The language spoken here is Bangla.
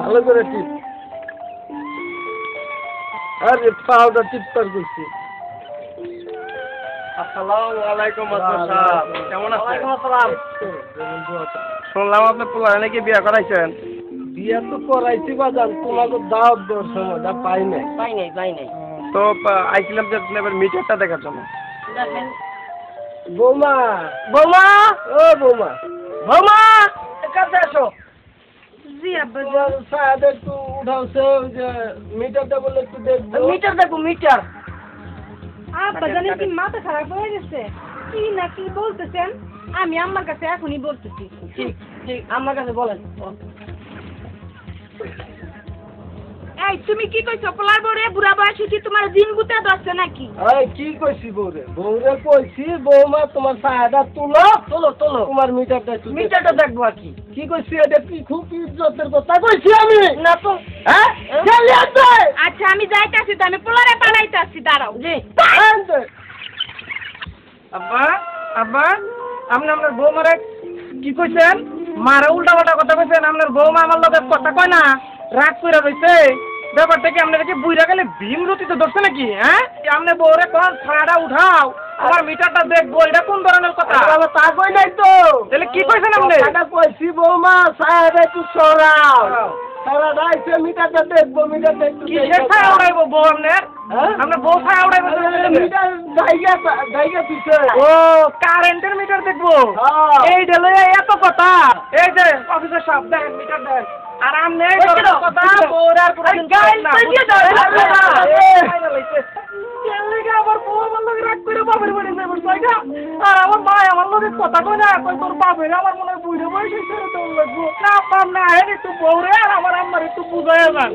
ভালো করে টিপ। আরে পাউডার টিপবার করছি। আসসালামু আলাইকুম মাস্টার সাহেব, কেমন আছেন? ওয়ালাইকুম আসসালাম। শুনলাম আপনি পোলারে নাকি বিয়ে করাইছেন। বিয়া তো করাইছি বাজান, তোমাকে দাওয়াত দেওয়ার সময়টা পাই নাই। তো আইছিলাম যে এবার মিটারটা দেখার জন্য। বৌমা, বৌমা, ও বৌমা, বৌমা, কাছে আসো। জি আব্বা, তোমার সাহেব একটু উঠাওছে, ওই যে মিটারটা বলে একটু দেখবো। মিটার দেখো মিটার। আব্বা জানেন কি মাথা খারাপ হয়ে গেছে? কি না কি বলতেছেন? আমি আম্মার কাছে এখনই বলতেছি। ঠিক ঠিক, আমার কাছে বলেন। এই তুমি কি কইছো? পোলার বড়ে বুড়া বয়সে কি তোমার জিন গুতে ধরছে নাকি? এই কি কইছি বৌরে? বৌরে কইছি বৌমা তোমার সাহেবটা তুলো, তোলো তোলো, তোমার মিটারটা একটু মিটারটা দেখবো আর কি। কি কইছি? এটা কি খুব ইজ্জতের কথা কইছি আমি? না তো, হ্যাঁ চলে আসবে। আচ্ছা আমি যাইতাছি, তো আমি পোলারে পালাইতাছি, দাঁড়াও। জি। আব্বা, আব্বা, আপনি আপনার বৌমারে কি কইছেন? মারা উল্টা পাল্টা কথা কইছেন। আপনার বৌমা আমার লগে কথা কয় না, রাগ কইরা রইছে। ব্যাপারটা কি আপনারা কি বুইরা গেলে ভীম রতিতে ধরছে নাকি? হ্যাঁ, আপনি বউরে কোন ছাড়া উঠাও, আমার মিটারটা দেখবো, এটা কোন ধরনের কথা? বাবা তা কই নাই তো। তাহলে কি কইছেন আপনি? টাকা কইছি বৌমা সাহেব একটু সরাও। সারাটা আইছে মিটারটা দেখবো, মিটারটা একটু কিসের ছায়া উড়াইবো বউ আপনার? হ্যাঁ? আপনার বউ ছায়া উড়াইবো? মিটার জায়গা দিছে। ও কারেন্টের মিটার দেখবো? হ্যাঁ। এই দিলে এত কথা। এই যে অফিসার সাহেব দেন মিটার দেন। আর আপনি এই কথা বউরে আর কোনদিন কইবেন না। আমার বউ আমার লগে রাগ করে বাপের বাড়ি যাইব জায়গা, আর আমার মা আমার লগে কথা কয় না, কই তোর বাপের আমার মনে হয় বুইড়ে বয়সে ছেড়ে দেওয়া লাগবো। না পাম না, একটু বউরে আর আমার আম্মার একটু বুঝাইয়া যান।